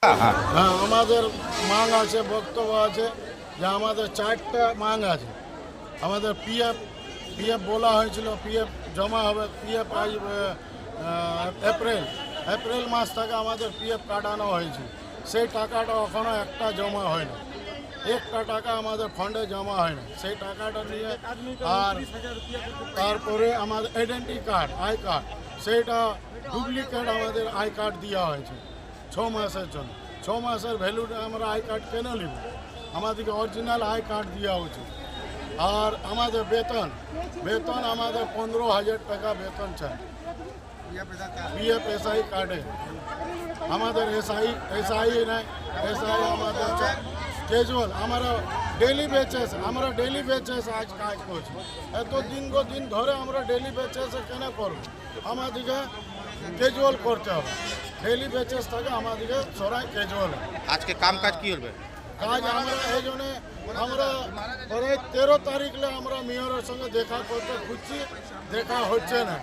হ্যাঁ, হ্যাঁ, আমাদের মাং আছে, বক্তব্য আছে যে আমাদের 4টা মাং আছে। আমাদের পিএফ বলা হয়েছিল, পিএফ জমা হবে। পিএফ আজ এপ্রিল মাস থেকে আমাদের পিএফ কাটানো হয়েছে। সেই টাকাটা এখনও একটা জমা হয় না, একটা টাকা আমাদের ফান্ডে জমা হয় না। সেই টাকাটা নিয়ে আর তারপরে আমাদের আইডেন্টি কার্ড, আই কার্ড, সেইটা ডুপ্লিকেট আমাদের আই কার্ড দেওয়া হয়েছে 6 মাসের জন্য। 6 মাসের ভ্যালুটা আমরা আই কার্ড কেন নিব? আমাদেরকে অরিজিনাল আই কার্ড দেওয়া উচিত। আর আমাদের বেতন আমাদের 15,000 টাকা বেতন চাই পিএফ এসআই কার্ডে। আমাদের এসআই নাই, এসআই আমাদের ক্যাজুয়াল। আমরা ডেলি বেচেস আজ কাজ করছি। এত দিন ধরে আমরা ডেলি বেচেসে কেন করব? আমাদেরকে ক্যাজুয়াল করতে হবে। ডেলি বেচেস থাকে আমাদেরকে সরাই ক্যাজুয়াল। আজকে কাম কাজ কি হবে? কাজ আমরা এই জন্য আমরা পরে 13 তারিখে আমরা মেয়রের সঙ্গে দেখা করতে খুঁজছি, দেখা হচ্ছে না।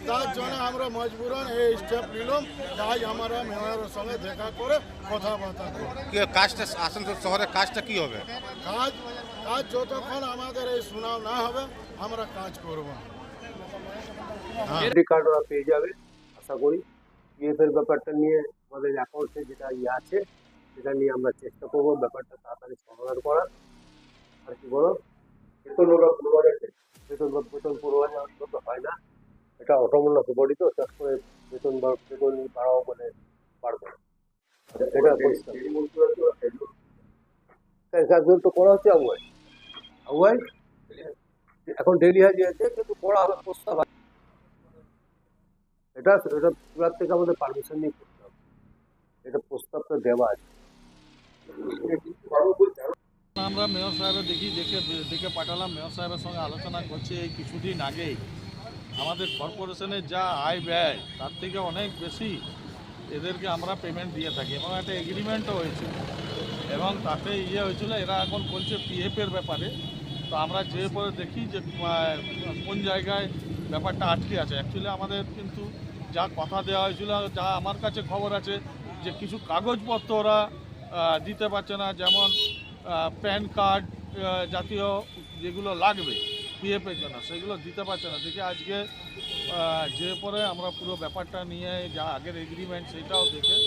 তার জন্য আমরা মজবুরন এই স্টেপ নিলাম যে আজ আমরা মেয়রের সঙ্গে দেখা করে কথাবার্তা করব। কি কাজটা আসানসোল শহরের কাজটা কি হবে? কাজ যতক্ষণ আমাদের এই সুনাম না হবে আমরা কাজ করব না। আইডি কার্ড ওরা পেয়ে যাবে আশা করি। পিএফ এর ব্যাপারটা নিয়ে আমাদের অ্যাকাউন্টে যেটা আছে সেটা নিয়ে আমরা চেষ্টা করবো ব্যাপারটা তাড়াতাড়ি সমাধান করার। আর কি বলো, বেতন ওরা 15,000 বেতন 15,000 মতো হয় না। এটা অটোমূল্য বডি তো চাষ করে বেতন বাড়াও বলে পারবে না। এটা কাজগুলো তো করা হচ্ছে আগুয়াই এখন ডেলি হাজিরা কিন্তু করা হবে প্রস্তাব। এটা পুরার থেকে আমাদের পারমিশন নিয়ে করতে হবে। এটা প্রস্তাবটা দেওয়া আছে। আমরা মেয়র সাহেবের দেখে পাঠালাম। মেয়র সাহেবের সঙ্গে আলোচনা করছি। এই কিছুদিন আগেই আমাদের কর্পোরেশনের যা আয় ব্যয় তার থেকে অনেক বেশি এদেরকে আমরা পেমেন্ট দিয়ে থাকি এবং একটা এগ্রিমেন্টও হয়েছিল এবং তাতে হয়েছিল। এরা এখন বলছে পিএফের ব্যাপারে। তো আমরা যে পরে দেখি যে কোন জায়গায় ব্যাপারটা আটকে আছে। অ্যাকচুয়ালি আমাদের কিন্তু যা কথা দেওয়া হয়েছিল, যা আমার কাছে খবর আছে যে কিছু কাগজপত্র ওরা দিতে পারছে না, যেমন প্যান কার্ড জাতীয় যেগুলো লাগবে পিএফের জন্য সেগুলো দিতে পারছে না। দেখে আজকে যে পরে আমরা পুরো ব্যাপারটা নিয়ে যা আগের এগ্রিমেন্ট সেটাও দেখে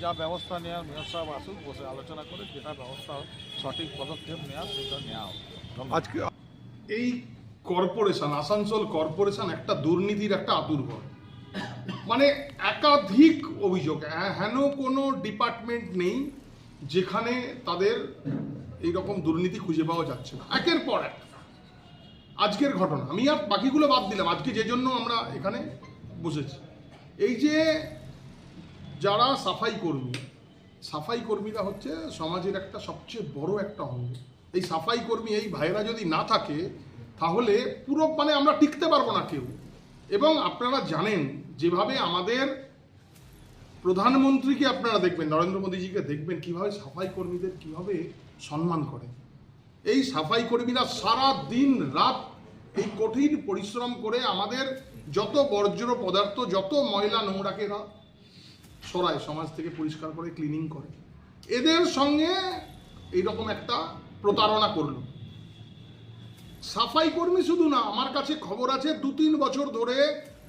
যা ব্যবস্থা নেওয়ার মেয়র সাহেব আসুক, বসে আলোচনা করে যেটা ব্যবস্থা সঠিক পদক্ষেপ নেওয়ার সেটা নেওয়া হবে। আজকে এই কর্পোরেশন, আসানসোল কর্পোরেশন একটা দুর্নীতির একটা আতুরঘর। মানে একাধিক অভিযোগ, হেন কোনো ডিপার্টমেন্ট নেই যেখানে তাদের এইরকম দুর্নীতি খুঁজে পাওয়া যাচ্ছে না। একের পর এক আজকের ঘটনা, আমি আর বাকিগুলো বাদ দিলাম। আজকে যে জন্য আমরা এখানে বসেছি, এই যে যারা সাফাই কর্মীরা হচ্ছে সমাজের একটা সবচেয়ে বড় একটা অঙ্গ। এই সাফাই কর্মী, এই ভাইরা যদি না থাকে তাহলে পুরো আমরা টিকতে পারবো না কেউ। এবং আপনারা জানেন যেভাবে আমাদের প্রধানমন্ত্রীকে আপনারা দেখবেন, নরেন্দ্র মোদীজিকে দেখবেন কিভাবে সাফাই কর্মীদের কিভাবে সম্মান করে। এই সাফাই কর্মীরা সারা দিন রাত এই কঠিন পরিশ্রম করে আমাদের যত বর্জ্য পদার্থ, যত ময়লা নোংরাকে এরা সরায়, সমাজ থেকে পরিষ্কার করে ক্লিনিং করে। এদের সঙ্গে এইরকম একটা প্রতারণা করলো। সাফাই কর্মী শুধু না, আমার কাছে খবর আছে 2-3 বছর ধরে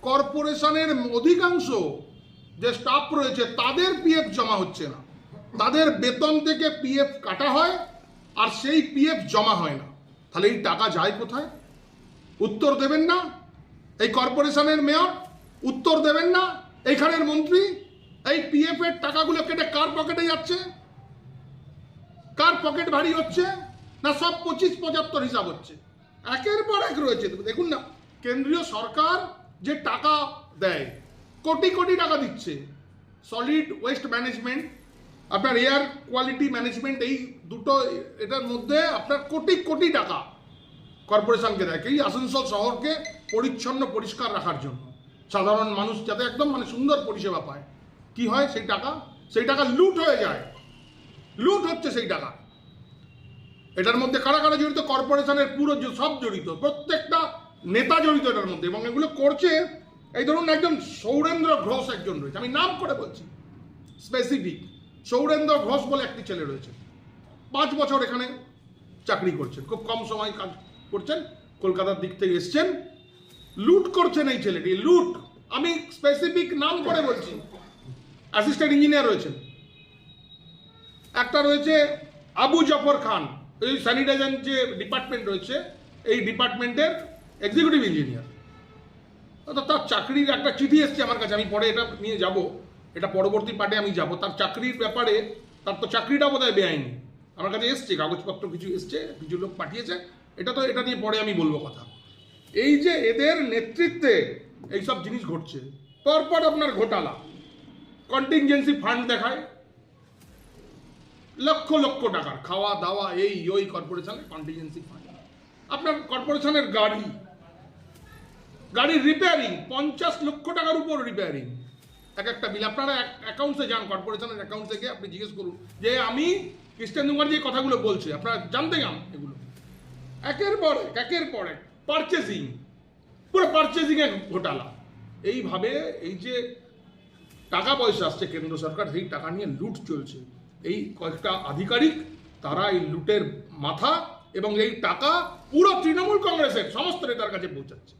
কর্পোরেশনের অধিকাংশ যে স্টাফ রয়েছে তাদের পিএফ জমা হচ্ছে না। তাদের বেতন থেকে পিএফ কাটা হয় আর সেই পিএফ জমা হয় না। তাহলে এই টাকা যায় কোথায়? উত্তর দেবেন না এই কর্পোরেশনের মেয়র, উত্তর দেবেন না এইখানের মন্ত্রী। এই পিএফ এর টাকাগুলো কেটে কার পকেটে যাচ্ছে? কার পকেট ভারী হচ্ছে? না সব 25-75 হিসাব হচ্ছে, একের পর এক রয়েছে। দেখুন না, কেন্দ্রীয় সরকার যে টাকা দেয়, কোটি কোটি টাকা দিচ্ছে। সলিড ওয়েস্ট ম্যানেজমেন্ট, আপনার এয়ার কোয়ালিটি ম্যানেজমেন্ট, এই দুটো এটার মধ্যে আপনার কোটি কোটি টাকা কর্পোরেশনকে দেয় এই আসানসোল শহরকে পরিচ্ছন্ন পরিষ্কার রাখার জন্য, সাধারণ মানুষ যাতে একদম সুন্দর পরিষেবা পায়। কি হয়? সেই টাকা লুট হয়ে যায়, লুট হচ্ছে সেই টাকা। এটার মধ্যে কারা কারা জড়িত? কর্পোরেশনের পুরো সব জড়িত, প্রত্যেকটা নেতা জড়িত এটার মধ্যে। এবং এগুলো করছে, এই ধরুন একজন সৌরেন্দ্র ঘোষ একজন রয়েছে, আমি নাম করে বলছি স্পেসিফিক, সৌরেন্দ্র ঘোষ বলে একটি ছেলে রয়েছে, 5 বছর এখানে চাকরি করছেন, খুব কম সময় কাজ করছেন, কলকাতার দিক থেকে এসছেন, লুট করছেন এই ছেলেটি, লুট। আমি স্পেসিফিক নাম করে বলছি। অ্যাসিস্ট্যান্ট ইঞ্জিনিয়ার রয়েছেন, একটা রয়েছে আবু জাফর খান, এই স্যানিটাইজেশন যে ডিপার্টমেন্ট রয়েছে এই ডিপার্টমেন্টের এক্সিকিউটিভ ইঞ্জিনিয়ার। তার চাকরির একটা চিঠি এসছে আমার কাছে, আমি পরে এটা নিয়ে যাব, এটা পরবর্তী পার্টে আমি যাব। তার চাকরির ব্যাপারে, তার তো চাকরিটা বোধহয় বেআইনি, আমার কাছে এসছে, কাগজপত্র কিছু এসছে, কিছু লোক পাঠিয়েছে, এটা নিয়ে পরে আমি বলবো কথা। এই যে এদের নেতৃত্বে এইসব জিনিস ঘটছে, পরপর আপনার ঘোটালা, কন্টিনজেন্সি ফান্ড দেখায় লক্ষ লক্ষ টাকার, খাওয়া দাওয়া এই ওই কর্পোরেশনের কন্টিনজেন্সি ফান্ড। আপনার কর্পোরেশনের গাড়ির রিপেয়ারিং 50 লক্ষ টাকার উপর রিপেয়ারিং, একটা বিল। আপনারা অ্যাকাউন্টসে যান, কর্পোরেশনের অ্যাকাউন্টসে গিয়ে আপনি জিজ্ঞেস করুন যে আমি খ্রিস্টান দুমার যে কথাগুলো বলছে আপনারা জানতে চান এগুলো। একের পর এক পারচেজিং, পুরো পারচেজিংয়ে ঘোটালা। এইভাবে এই যে টাকা পয়সা আসছে কেন্দ্র সরকার, সেই টাকা নিয়ে লুট চলছে। এই কয়েকটা আধিকারিক তারা এই লুটের মাথা, এবং এই টাকা পুরো তৃণমূল কংগ্রেসের সমস্ত নেতার কাছে পৌঁছাচ্ছে।